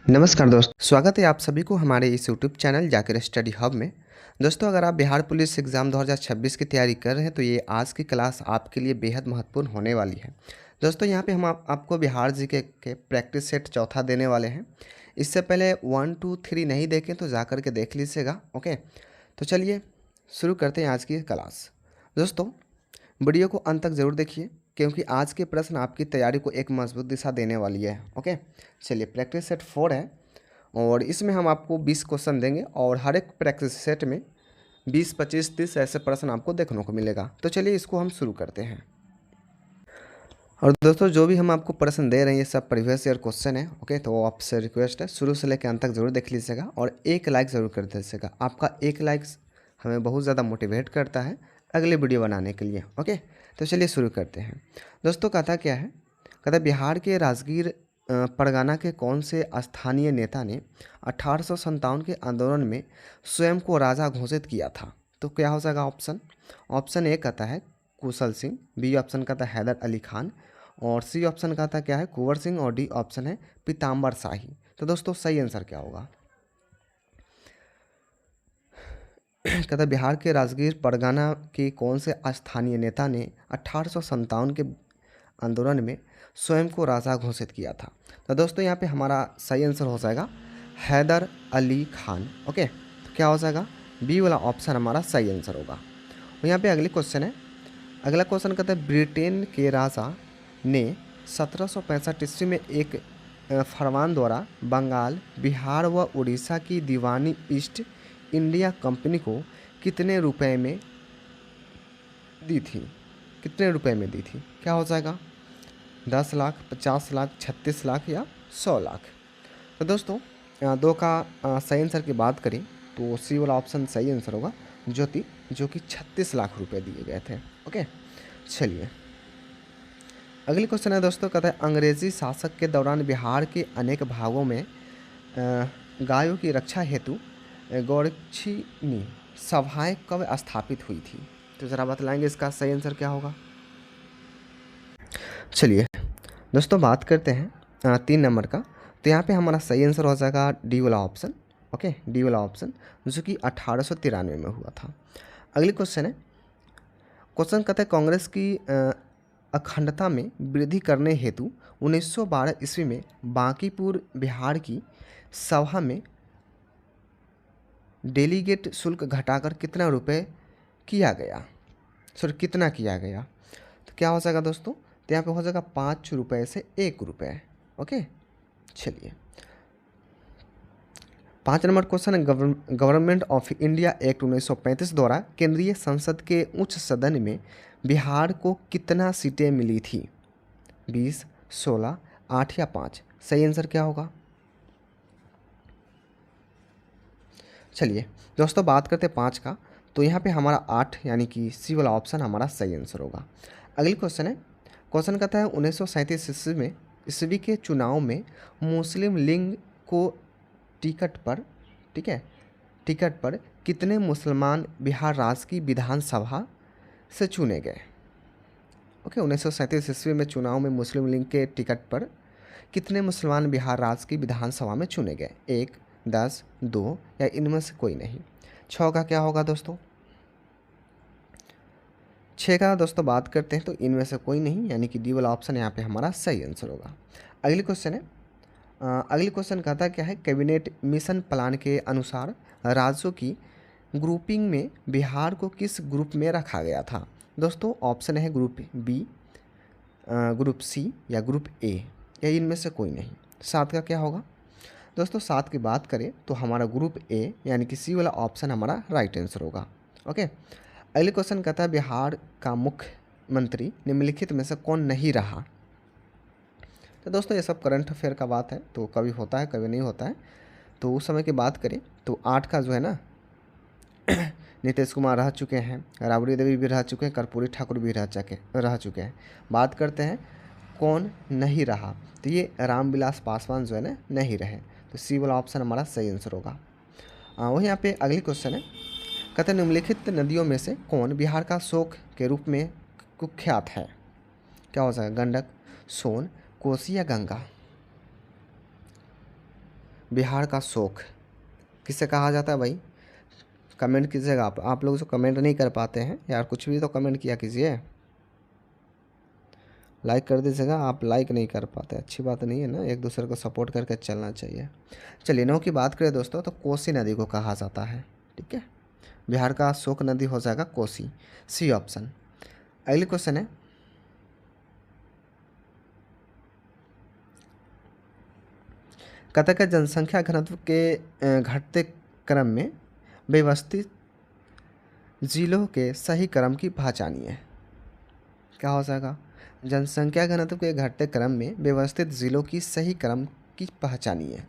नमस्कार दोस्तों, स्वागत है आप सभी को हमारे इस YouTube channel Zakir study hub में। दोस्तों, अगर आप बिहार पुलिस एग्ज़ाम 2026 की तैयारी कर रहे हैं तो ये आज की क्लास आपके लिए बेहद महत्वपूर्ण होने वाली है। दोस्तों, यहाँ पे हम आपको बिहार जीके के प्रैक्टिस सेट चौथा देने वाले हैं। इससे पहले 1, 2, 3 नहीं देखें तो जा कर के देख लीजिएगा। ओके, तो चलिए शुरू करते हैं आज की क्लास। दोस्तों, वीडियो को अंत तक ज़रूर देखिए क्योंकि आज के प्रश्न आपकी तैयारी को एक मजबूत दिशा देने वाली है। ओके, चलिए प्रैक्टिस सेट 4 है और इसमें हम आपको 20 क्वेश्चन देंगे और हर एक प्रैक्टिस सेट में 20, 25, 30 ऐसे प्रश्न आपको देखने को मिलेगा। तो चलिए इसको हम शुरू करते हैं। और दोस्तों, जो भी हम आपको प्रश्न दे रहे हैं ये सब प्रीवियस ईयर क्वेश्चन है। ओके, तो आपसे रिक्वेस्ट है शुरू से लेकर अंत तक जरूर देख लीजिएगा और एक लाइक ज़रूर कर दीजिएगा। आपका एक लाइक हमें बहुत ज़्यादा मोटिवेट करता है अगले वीडियो बनाने के लिए। ओके, तो चलिए शुरू करते हैं। दोस्तों, कथा क्या है? कथा बिहार के राजगीर परगना के कौन से स्थानीय नेता ने 1857 के आंदोलन में स्वयं को राजा घोषित किया था? तो क्या हो जाएगा ऑप्शन? ऑप्शन ए कहता है कुशल सिंह, बी ऑप्शन कहता है हैदर अली खान और सी ऑप्शन कहता क्या है कुंवर सिंह और डी ऑप्शन है पीताम्बर शाही। तो दोस्तों, सही आंसर क्या होगा? कहता बिहार के राजगीर परगना के कौन से स्थानीय नेता ने 1857 के आंदोलन में स्वयं को राजा घोषित किया था? तो दोस्तों, यहाँ पे हमारा सही आंसर हो जाएगा हैदर अली खान। ओके, तो क्या हो जाएगा? बी वाला ऑप्शन हमारा सही आंसर होगा। और यहाँ पे अगली क्वेश्चन है। अगला क्वेश्चन कहता है ब्रिटेन के राजा ने 1765 ईस्वी में एक फरमान द्वारा बंगाल, बिहार व उड़ीसा की दीवानी ईस्ट इंडिया कंपनी को कितने रुपए में दी थी? कितने रुपए में दी थी? क्या हो जाएगा? 10 लाख, 50 लाख, 36 लाख या 100 लाख? तो दोस्तों, दो का सही आंसर की बात करें तो सी वाला ऑप्शन सही आंसर होगा, जो कि 36 लाख रुपए दिए गए थे। ओके, चलिए अगली क्वेश्चन है दोस्तों। कहता है अंग्रेजी शासक के दौरान बिहार के अनेक भागों में गायों की रक्षा हेतु गौरक्षिणी सभाएं कब स्थापित हुई थी? तो ज़रा बतलाएंगे इसका सही आंसर क्या होगा? चलिए दोस्तों, बात करते हैं 3 नंबर का। तो यहाँ पे हमारा सही आंसर हो जाएगा डी वाला ऑप्शन। ओके, डी वाला ऑप्शन, जो कि 1893 में हुआ था। अगली क्वेश्चन है। क्वेश्चन कहता है कांग्रेस की अखंडता में वृद्धि करने हेतु 1912 ईस्वी में बांकीपुर बिहार की सभा में डेलीगेट शुल्क घटाकर कितना रुपए किया गया? कितना किया गया? तो क्या हो जाएगा दोस्तों? तो यहाँ पे हो जाएगा 5 रुपये से 1 रुपये। ओके, चलिए 5 नंबर क्वेश्चन है। गवर्नमेंट ऑफ इंडिया एक्ट 1935 द्वारा केंद्रीय संसद के उच्च सदन में बिहार को कितना सीटें मिली थी? 20, 16, 8 या 5? सही आंसर क्या होगा? चलिए दोस्तों, बात करते हैं 5 का। तो यहाँ पे हमारा 8 यानी कि सी वाला ऑप्शन हमारा सही आंसर होगा। अगली क्वेश्चन है। क्वेश्चन कहता है 1937 ईस्वी के चुनाव में मुस्लिम लीग को टिकट पर कितने मुसलमान बिहार राज्य की विधानसभा से चुने गए? ओके, 1937 ईस्वी में चुनाव में मुस्लिम लीग के टिकट पर कितने मुसलमान बिहार राज्य की विधानसभा में चुने गए? 1, 10, 2 या इनमें से कोई नहीं? 6 का क्या होगा दोस्तों? 6 का दोस्तों बात करते हैं तो इनमें से कोई नहीं, यानी कि डी वाला ऑप्शन यहाँ पे हमारा सही आंसर होगा। अगली क्वेश्चन है। अगली क्वेश्चन कहता क्या है कैबिनेट मिशन प्लान के अनुसार राज्यों की ग्रुपिंग में बिहार को किस ग्रुप में रखा गया था? दोस्तों, ऑप्शन है ग्रुप बी, ग्रुप सी या ग्रुप ए या इनमें से कोई नहीं? 7 का क्या होगा? दोस्तों, 7 की बात करें तो हमारा ग्रुप ए यानी कि सी वाला ऑप्शन हमारा राइट आंसर होगा। ओके, अगले क्वेश्चन कहता है बिहार का मुख्यमंत्री निम्नलिखित में से कौन नहीं रहा? तो दोस्तों, ये सब करंट अफेयर का बात है, तो कभी होता है कभी नहीं होता है। तो उस समय की बात करें तो 8 का जो है ना नीतीश कुमार रह चुके हैं, राबड़ी देवी भी रह चुके हैं, कर्पूरी ठाकुर भी रह चुके हैं। बात करते हैं कौन नहीं रहा, तो ये रामविलास पासवान जो है ना नहीं रहे। तो सी वाला ऑप्शन हमारा सही आंसर होगा। वही यहाँ पे अगली क्वेश्चन है। कहते हैं निम्नलिखित नदियों में से कौन बिहार का शोक के रूप में कुख्यात है? क्या हो जाएगा? गंडक, सोन, कोसी या गंगा? बिहार का शोक किसे कहा जाता है भाई? कमेंट कीजिएगा। आप लोग जो कमेंट नहीं कर पाते हैं यार, कुछ भी तो कमेंट किया कीजिए, लाइक कर दीजिएगा। आप लाइक नहीं कर पाते, अच्छी बात नहीं है ना, एक दूसरे को सपोर्ट करके चलना चाहिए। चलिए 9 की बात करें दोस्तों, तो कोसी नदी को कहा जाता है। ठीक है, बिहार का शोक नदी हो जाएगा कोसी, सी ऑप्शन। अगली क्वेश्चन है, कतक जनसंख्या घनत्व के घटते क्रम में व्यवस्थित जिलों के सही क्रम की पहचानिए। क्या हो जाएगा? जनसंख्या घनत्व के घटते क्रम में व्यवस्थित जिलों की सही क्रम की पहचानिए।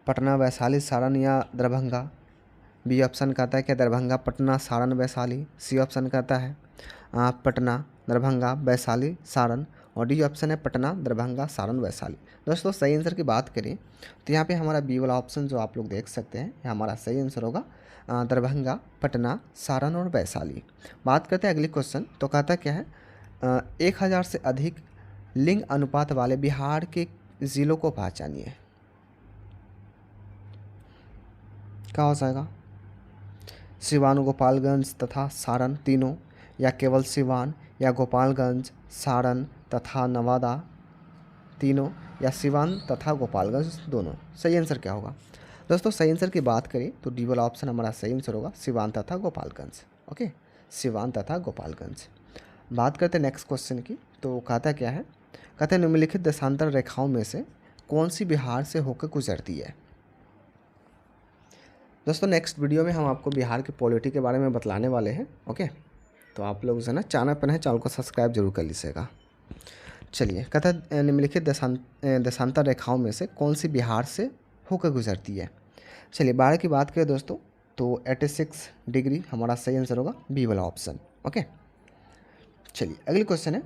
पटना, वैशाली, सारण या दरभंगा? बी ऑप्शन कहता है कि दरभंगा, पटना, सारण, वैशाली। सी ऑप्शन कहता है पटना, दरभंगा, वैशाली, सारण। और डी ऑप्शन है पटना, दरभंगा, सारण, वैशाली। दोस्तों सही आंसर की बात करें तो यहाँ पे हमारा बी वाला ऑप्शन जो आप लोग देख सकते हैं, ये हमारा सही आंसर होगा। दरभंगा, पटना, सारण और वैशाली। बात करते हैं अगली क्वेश्चन, तो कहता क्या है 1000 से अधिक लिंग अनुपात वाले बिहार के ज़िलों को पहचानिए। क्या हो जाएगा? सिवान, गोपालगंज तथा सारण तीनों, या केवल सिवान या गोपालगंज, सारण तथा नवादा तीनों, या सिवान तथा गोपालगंज दोनों? सही आंसर क्या होगा? दोस्तों सही आंसर की बात करें तो डी वाला ऑप्शन हमारा सही आंसर होगा, सिवान तथा गोपालगंज। ओके, सिवान तथा गोपालगंज। बात करते हैं नेक्स्ट क्वेश्चन की, तो कहता क्या है, कहते हैं निम्नलिखित देशांतर रेखाओं में से कौन सी बिहार से होकर गुजरती है? दोस्तों नेक्स्ट वीडियो में हम आपको बिहार की पॉलिटी के बारे में बतलाने वाले हैं। ओके, तो आप लोग जो है ना चैनल पर है, चैनल को सब्सक्राइब जरूर कर लीजिएगा। चलिए, कहता निम्नलिखित देशांतर रेखाओं में से कौन सी बिहार से होकर गुजरती है? चलिए 12 की बात करें दोस्तों, तो 86 डिग्री हमारा सही आंसर होगा, बी वाला ऑप्शन। ओके, चलिए अगली क्वेश्चन है,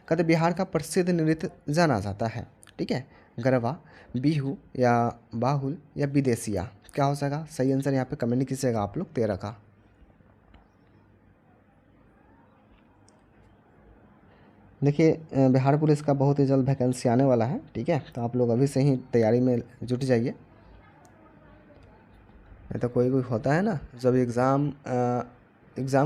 कहते बिहार का प्रसिद्ध नृत्य जाना जाता है। ठीक है, गरबा, बिहू या बाहुल या विदेशिया? क्या हो जाएगा? सही आंसर यहाँ पे कमेंट कीजिएगा आप लोग 13 का। देखिए बिहार पुलिस का बहुत ही जल्द वैकेंसी आने वाला है। ठीक है, तो आप लोग अभी से ही तैयारी में जुट जाइए। नहीं तो कोई होता है ना, जब एग्ज़ाम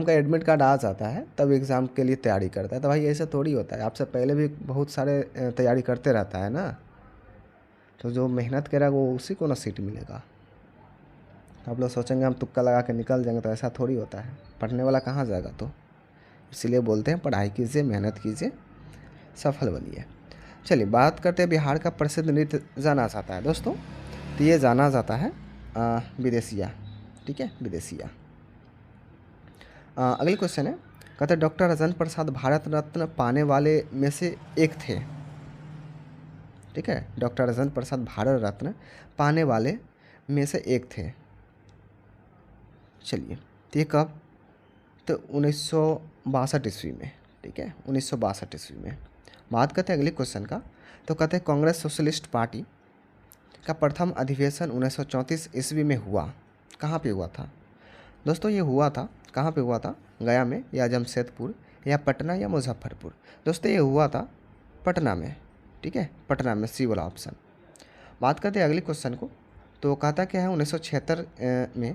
का एडमिट कार्ड आ जाता है तब एग्ज़ाम के लिए तैयारी करता है, तो भाई ऐसा थोड़ी होता है, आपसे पहले भी बहुत सारे तैयारी करते रहता है ना, तो जो मेहनत करेगा वो उसी को ना सीट मिलेगा। आप लोग सोचेंगे हम तुक्का लगा के निकल जाएंगे, तो ऐसा थोड़ी होता है, पढ़ने वाला कहाँ जाएगा। तो इसीलिए बोलते हैं पढ़ाई कीजिए, मेहनत कीजिए, सफल बनिए। चलिए बात करते हैं बिहार का प्रसिद्ध नृत्य जाना जाता है दोस्तों, तो ये जाना जाता है विदेशिया। ठीक है, विदेशिया। अगली क्वेश्चन है, कहते हैं डॉक्टर राजेंद्र प्रसाद भारत रत्न पाने वाले में से एक थे। ठीक है, डॉक्टर राजेंद्र प्रसाद भारत रत्न पाने वाले में से एक थे। चलिए, तो ये कब? तो 1962 ईस्वी में। ठीक है, 1962 ईस्वी में। बात करते हैं अगले क्वेश्चन का, तो कहते हैं कांग्रेस सोशलिस्ट पार्टी का प्रथम अधिवेशन 1934 ईस्वी में हुआ। कहाँ पे हुआ था दोस्तों? ये हुआ था कहाँ पे हुआ था? गया में या जमशेदपुर या पटना या मुजफ्फरपुर? दोस्तों ये हुआ था पटना में। ठीक है, पटना में, सी वाला ऑप्शन। बात करते हैं अगले क्वेश्चन को, तो कहता क्या है 1976 में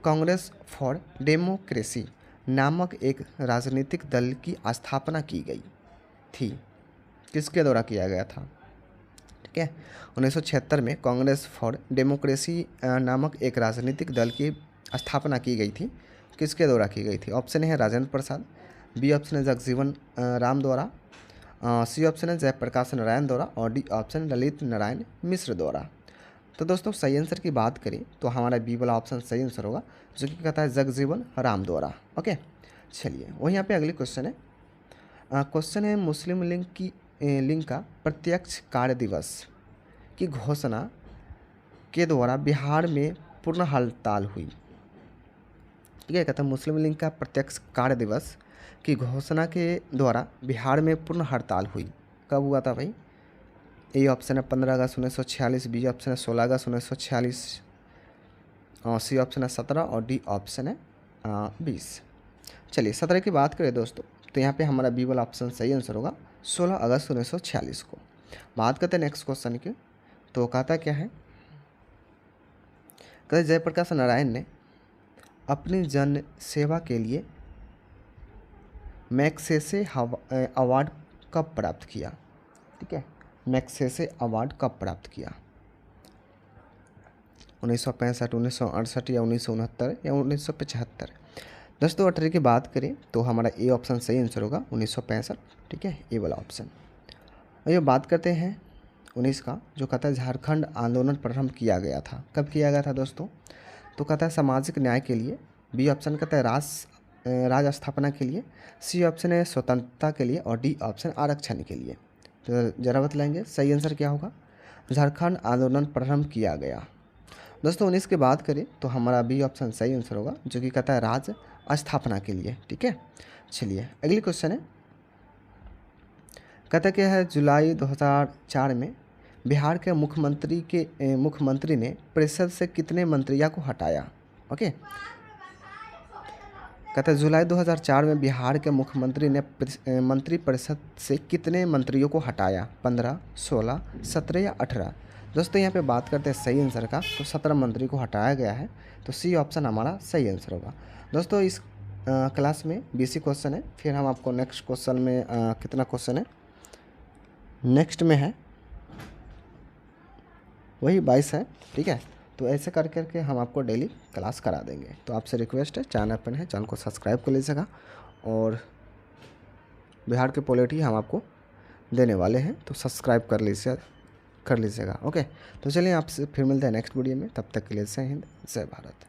कांग्रेस फॉर डेमोक्रेसी नामक एक राजनीतिक दल की स्थापना की गई थी। किसके द्वारा किया गया था? ठीक है, 1976 में कांग्रेस फॉर डेमोक्रेसी नामक एक राजनीतिक दल की स्थापना की गई थी। किसके द्वारा की गई थी? ऑप्शन है राजेंद्र प्रसाद, बी ऑप्शन है जगजीवन राम द्वारा, सी ऑप्शन है जयप्रकाश नारायण द्वारा, और डी ऑप्शन ललित नारायण मिश्र द्वारा। तो दोस्तों सही आंसर की बात करें तो हमारा बी वाला ऑप्शन सही आंसर होगा, जो कि कहता है जगजीवन राम द्वारा। ओके, चलिए वो यहाँ पे अगली क्वेश्चन है। क्वेश्चन है मुस्लिम लीग का प्रत्यक्ष कार्य दिवस की घोषणा के द्वारा बिहार में पूर्ण हड़ताल हुई। ठीक है, कहता है मुस्लिम लीग का प्रत्यक्ष कार्य दिवस की घोषणा के द्वारा बिहार में पूर्ण हड़ताल हुई। कब हुआ था भाई? ए ऑप्शन है 15 अगस्त 1946, बी ऑप्शन है 16 अगस्त 1946, सी ऑप्शन है 17 और डी ऑप्शन है 20। चलिए 17 की बात करें दोस्तों, तो यहाँ पे हमारा बी वाला ऑप्शन सही आंसर होगा 16 अगस्त 1946 को। बात करते हैं नेक्स्ट क्वेश्चन की। तो कहता क्या है, कहते जयप्रकाश नारायण ने अपनी जन सेवा के लिए मैग्सेसे अवार्ड कब प्राप्त किया? ठीक है, मैग्सेसे अवार्ड कब प्राप्त किया? 1965, 1968 या 1969 या 1975? दोस्तों अगर की बात करें तो हमारा ए ऑप्शन सही आंसर होगा 1965। ठीक है, ए वाला ऑप्शन। और ये बात करते हैं 19 का, जो कहता है झारखंड आंदोलन प्रारंभ किया गया था। कब किया गया था दोस्तों? तो कहता है सामाजिक न्याय के लिए। बी ऑप्शन कहता है राज स्थापना के लिए। सी ऑप्शन है स्वतंत्रता के लिए। और डी ऑप्शन आरक्षण के लिए। तो जरा बतलाएंगे सही आंसर क्या होगा? झारखंड आंदोलन प्रारंभ किया गया। दोस्तों 19 की बात करें तो हमारा बी ऑप्शन सही आंसर होगा, जो कि कहता है राज स्थापना के लिए। ठीक है, चलिए अगली क्वेश्चन है। कहता क्या है, जुलाई 2004 में बिहार के मुख्यमंत्री ने परिषद से कितने मंत्रियों को हटाया? ओके, कहता है जुलाई 2004 में बिहार के मुख्यमंत्री ने मंत्रिपरिषद से कितने मंत्रियों को हटाया? 15, 16, 17 या 18? दोस्तों यहाँ पे बात करते हैं सही आंसर का, तो 17 मंत्री को हटाया गया है। तो सी ऑप्शन हमारा सही आंसर होगा। दोस्तों इस क्लास में 20 क्वेश्चन है। फिर हम आपको नेक्स्ट क्वेश्चन में कितना क्वेश्चन है नेक्स्ट में है, वही 22 है। ठीक है, तो ऐसे कर करके हम आपको डेली क्लास करा देंगे। तो आपसे रिक्वेस्ट है, चैनल पर है, चैनल को सब्सक्राइब कर लीजिएगा। और बिहार के पॉलिटी हम आपको देने वाले हैं, तो सब्सक्राइब कर लीजिएगा। ओके, तो चलिए आपसे फिर मिलते हैं नेक्स्ट वीडियो में। तब तक के लिए जय हिंद, जय भारत।